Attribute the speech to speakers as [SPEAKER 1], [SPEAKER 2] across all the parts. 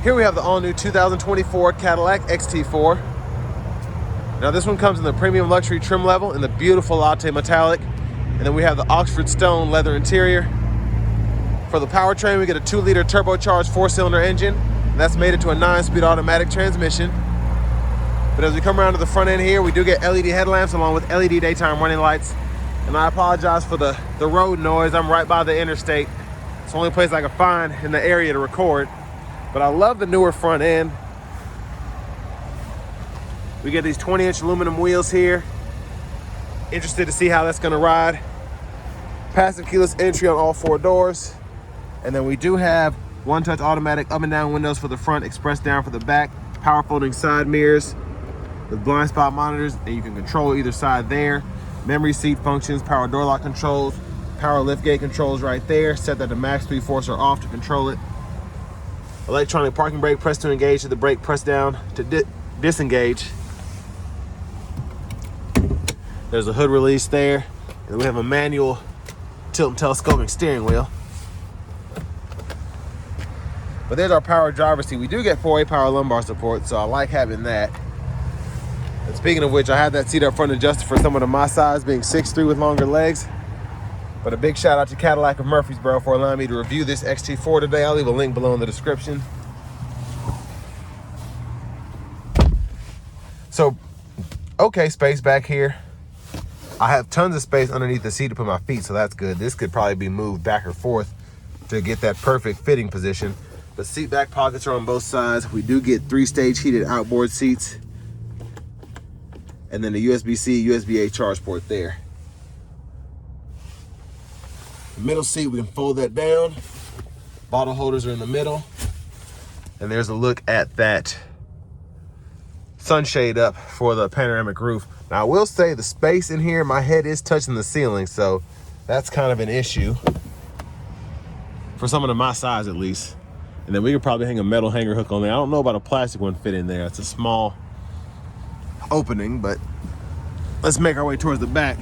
[SPEAKER 1] Here we have the all-new 2024 Cadillac XT4. Now this one comes in the Premium Luxury trim level in the beautiful latte metallic. And then we have the Oxford Stone leather interior. For the powertrain, we get a 2-liter turbocharged 4-cylinder engine. And that's made it to a 9-speed automatic transmission. But as we come around to the front end here, we do get LED headlamps along with LED daytime running lights. And I apologize for the road noise. I'm right by the interstate. It's the only place I can find in the area to record. But I love the newer front end. We get these 20-inch aluminum wheels here. Interested to see how that's gonna ride. Passive keyless entry on all 4 doors. And then we do have one-touch automatic up and down windows for the front, express down for the back, power folding side mirrors with blind spot monitors, and you can control either side there. Memory seat functions, power door lock controls, power lift gate controls right there. Set that to max 3/4 or off to control it. Electronic parking brake, press to engage to the brake, press down to disengage. There's a hood release there. And we have a manual tilt and telescoping steering wheel. But there's our power driver's seat. We do get 4A power lumbar support, so I like having that. And speaking of which, I have that seat up front adjusted for someone of my size, being 6'3" with longer legs. But a big shout out to Cadillac of Murfreesboro for allowing me to review this XT4 today. I'll leave a link below in the description. So, okay, space back here. I have tons of space underneath the seat to put my feet, so that's good. This could probably be moved back or forth to get that perfect fitting position. The seat back pockets are on both sides. We do get 3-stage heated outboard seats. And then the USB-C, USB-A charge port there. The middle seat, we can fold that down. Bottle holders are in the middle. And there's a look at that sunshade up for the panoramic roof. Now I will say the space in here, my head is touching the ceiling, so that's kind of an issue for someone of my size at least. And then we could probably hang a metal hanger hook on there. I don't know about a plastic one fit in there. It's a small opening, but let's make our way towards the back.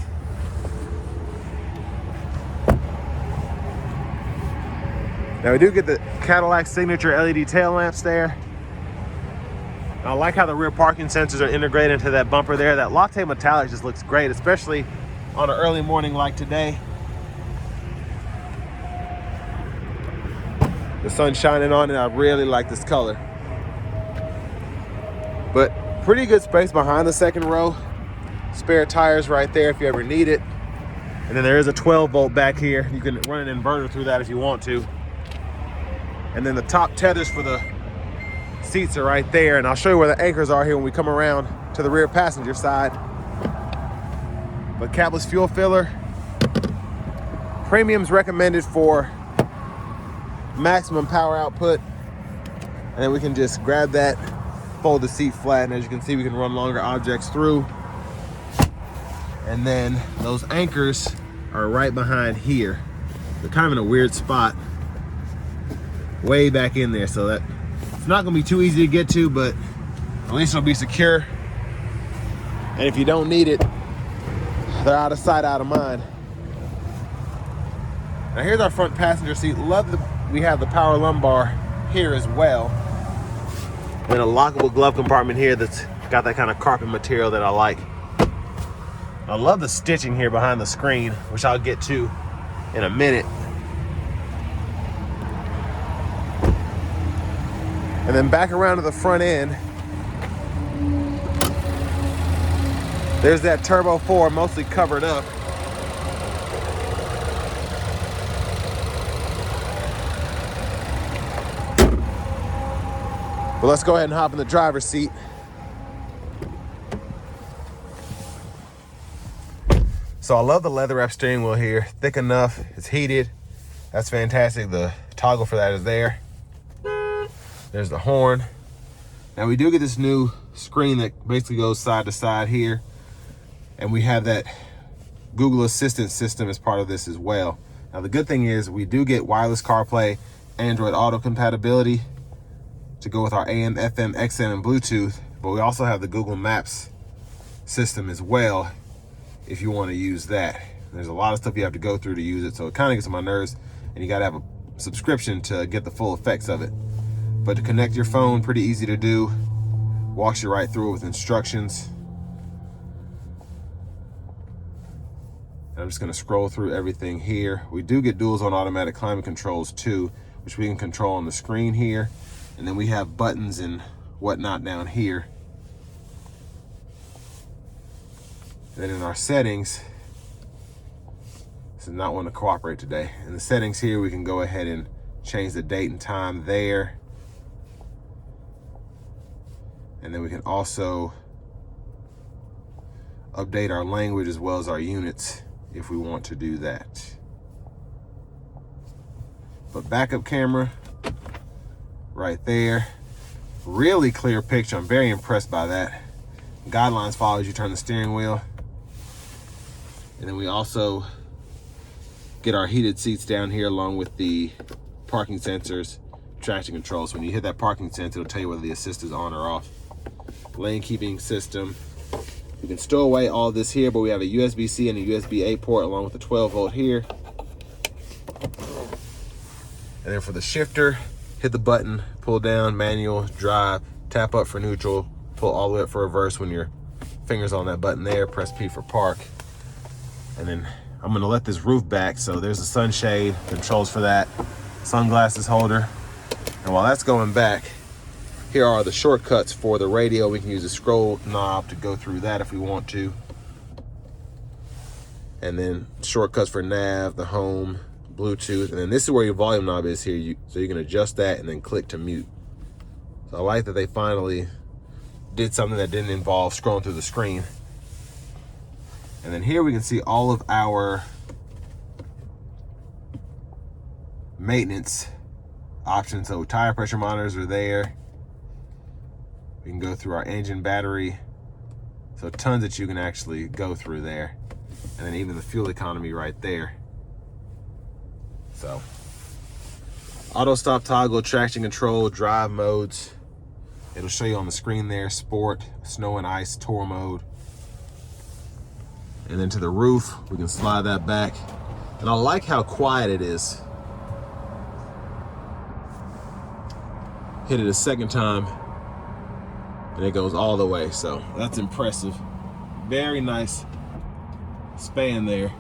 [SPEAKER 1] Now we do get the Cadillac signature LED tail lamps there. I like how the rear parking sensors are integrated into that bumper there. That latte metallic just looks great, especially on an early morning like today. The sun's shining on it. I really like this color. But pretty good space behind the second row. Spare tires right there if you ever need it. And then there is a 12-volt back here. You can run an inverter through that if you want to. And then the top tethers for the seats are right there, and I'll show you where the anchors are here when we come around to the rear passenger side. But capless fuel filler. Premium's recommended for maximum power output. And then we can just grab that, fold the seat flat, and as you can see, we can run longer objects through. And then those anchors are right behind here. They're kind of in a weird spot, way back in there, so that it's not gonna be too easy to get to, but at least it'll be secure. And if you don't need it, they're out of sight, out of mind. Now here's our front passenger seat. We have the power lumbar here as well. And a lockable glove compartment here that's got that kind of carpet material that I like. I love the stitching here behind the screen, which I'll get to in a minute. And then back around to the front end, there's that Turbo 4 mostly covered up. But let's go ahead and hop in the driver's seat. So I love the leather wrap steering wheel here. Thick enough, it's heated. That's fantastic. The toggle for that is there. There's the horn. Now we do get this new screen that basically goes side to side here. And we have that Google Assistant system as part of this as well. Now the good thing is we do get wireless CarPlay, Android Auto compatibility to go with our AM, FM, XM, and Bluetooth. But we also have the Google Maps system as well if you want to use that. There's a lot of stuff you have to go through to use it, so it kind of gets on my nerves, and you got to have a subscription to get the full effects of it. But to connect your phone, pretty easy to do. Walks you right through it with instructions. And I'm just gonna scroll through everything here. We do get dual zone automatic climate controls too, which we can control on the screen here. And then we have buttons and whatnot down here. And then in our settings, this is not one to cooperate today. In the settings here, we can go ahead and change the date and time there. And then we can also update our language as well as our units if we want to do that. But backup camera right there. Really clear picture. I'm very impressed by that. Guidelines follow as you turn the steering wheel. And then we also get our heated seats down here along with the parking sensors, traction control. So when you hit that parking sensor, it'll tell you whether the assist is on or off. Lane keeping system. We can stow away all this here, but we have a USB-C and a USB-A port along with a 12-volt here. And then for the shifter, hit the button, pull down, manual, drive, tap up for neutral, pull all the way up for reverse when your finger's on that button there, press P for park. And then I'm gonna let this roof back, so there's a sunshade, controls for that, sunglasses holder. And while that's going back, here are the shortcuts for the radio. We can use a scroll knob to go through that if we want to. And then shortcuts for nav, the home, Bluetooth, and then this is where your volume knob is here. So you can adjust that and then click to mute. So I like that they finally did something that didn't involve scrolling through the screen. And then here we can see all of our maintenance options. So tire pressure monitors are there. We can go through our engine, battery. So tons that you can actually go through there. And then even the fuel economy right there. So auto stop toggle, traction control, drive modes. It'll show you on the screen there, sport, snow and ice, tour mode. And then to the roof, we can slide that back. And I like how quiet it is. Hit it a second time, and it goes all the way. So that's impressive. Very nice span there.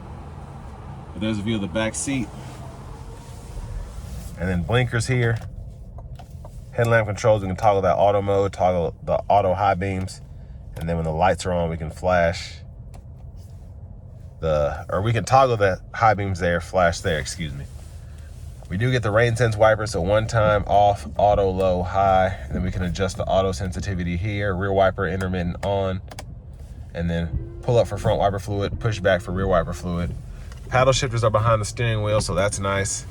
[SPEAKER 1] But there's a view of the back seat. And then blinkers here. Headlamp controls, we can toggle that auto mode, toggle the auto high beams. And then when the lights are on, we can flash we can toggle the high beams there, flash there, excuse me. We do get the rain sense wiper, so one time off, auto, low, high, and then we can adjust the auto sensitivity here, rear wiper, intermittent on, and then pull up for front wiper fluid, push back for rear wiper fluid. Paddle shifters are behind the steering wheel, so that's nice.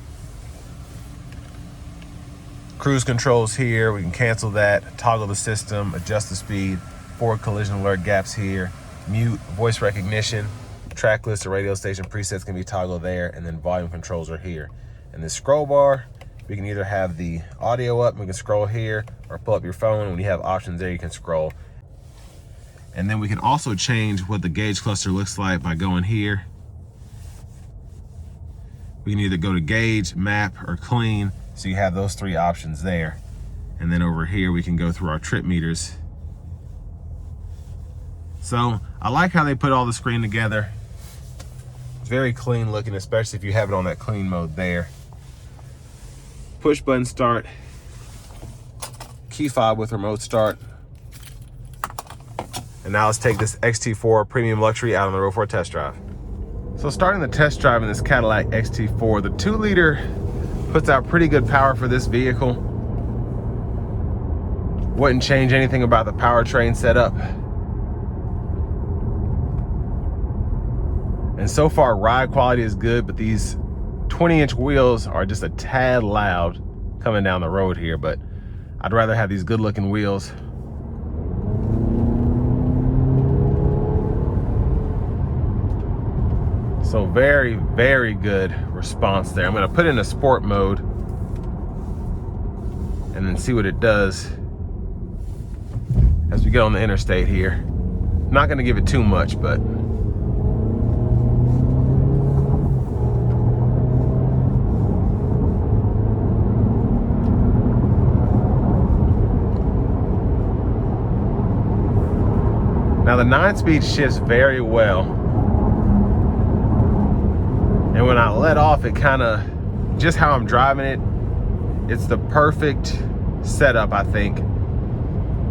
[SPEAKER 1] Cruise controls here, we can cancel that, toggle the system, adjust the speed, forward collision alert gaps here, mute, voice recognition, track list, or radio station presets can be toggled there, and then volume controls are here. And this scroll bar, we can either have the audio up, we can scroll here, or pull up your phone. When you have options there, you can scroll. And then we can also change what the gauge cluster looks like by going here. We can either go to gauge, map, or clean, so you have those three options there. And then over here, we can go through our trip meters. So I like how they put all the screen together. It's very clean looking, especially if you have it on that clean mode there. Push button start, key fob with remote start. And now let's take this XT4 Premium Luxury out on the road for a test drive. So starting the test drive in this Cadillac XT4, the 2-liter puts out pretty good power for this vehicle. Wouldn't change anything about the powertrain setup. And so far, ride quality is good, but these 20-inch wheels are just a tad loud coming down the road here, but I'd rather have these good-looking wheels. So very, very good response there. I'm gonna put in a sport mode and then see what it does as we get on the interstate here. Not gonna give it too much, but Now the 9-speed shifts very well. And when I let off, it kind of, just how I'm driving it, it's the perfect setup, I think.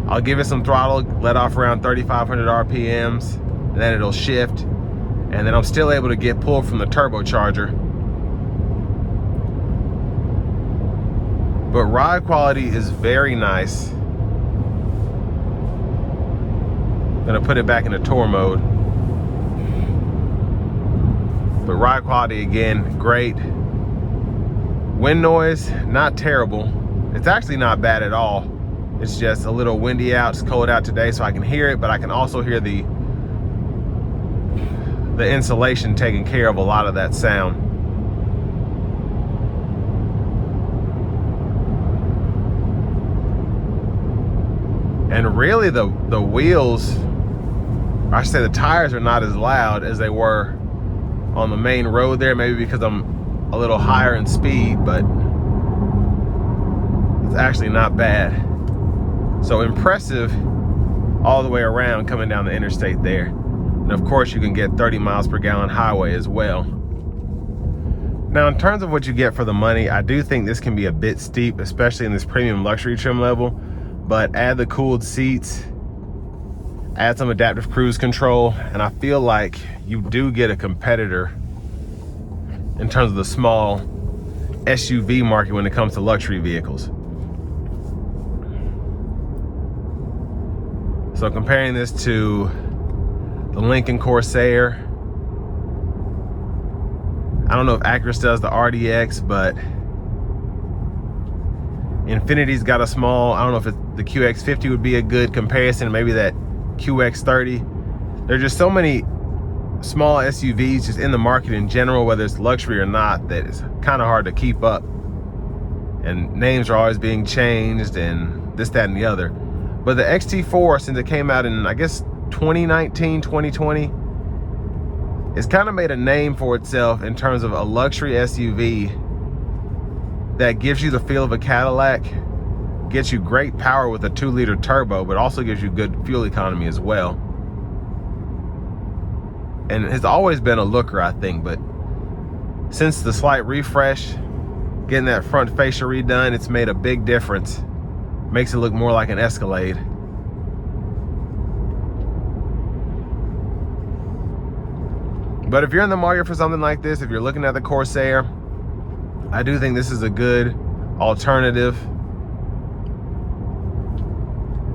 [SPEAKER 1] I'll give it some throttle, let off around 3,500 RPMs, and then it'll shift. And then I'm still able to get pull from the turbocharger. But ride quality is very nice. I'm gonna put it back into tour mode. But ride quality, again, great. Wind noise, not terrible. It's actually not bad at all. It's just a little windy out, it's cold out today, so I can hear it, but I can also hear the insulation taking care of a lot of that sound. And really the wheels, I should say the tires, are not as loud as they were on the main road there, maybe because I'm a little higher in speed, but it's actually not bad. So impressive all the way around coming down the interstate there. And of course you can get 30 miles per gallon highway as well. Now in terms of what you get for the money, I do think this can be a bit steep, especially in this premium luxury trim level, but add the cooled seats, add some adaptive cruise control, and I feel like you do get a competitor in terms of the small SUV market when it comes to luxury vehicles. So comparing this to the Lincoln Corsair, I don't know if Acura does the RDX, but Infinity's got a small, I don't know if the QX50 would be a good comparison, maybe that QX30. There are just so many small SUVs just in the market in general, whether it's luxury or not, that it's kind of hard to keep up. And names are always being changed and this, that, and the other. But the XT4, since it came out in, I guess, 2019, 2020, it's kind of made a name for itself in terms of a luxury SUV that gives you the feel of a Cadillac, gets you great power with a 2-liter turbo, but also gives you good fuel economy as well. And it's always been a looker, I think, but since the slight refresh, getting that front fascia redone, it's made a big difference. Makes it look more like an Escalade. But if you're in the market for something like this, if you're looking at the Corsair, I do think this is a good alternative,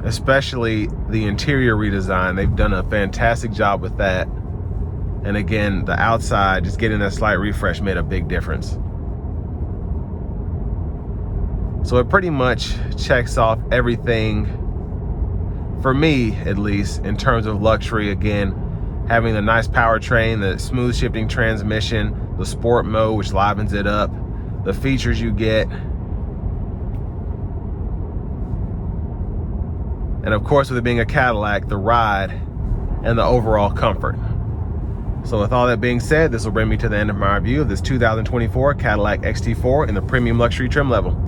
[SPEAKER 1] especially the interior redesign. They've done a fantastic job with that. And again, the outside, just getting that slight refresh made a big difference. So it pretty much checks off everything, for me at least, in terms of luxury. Again, having the nice powertrain, the smooth shifting transmission, the sport mode, which livens it up, the features you get, and of course with it being a Cadillac, the ride and the overall comfort. So with all that being said, this will bring me to the end of my review of this 2024 Cadillac XT4 in the premium luxury trim level.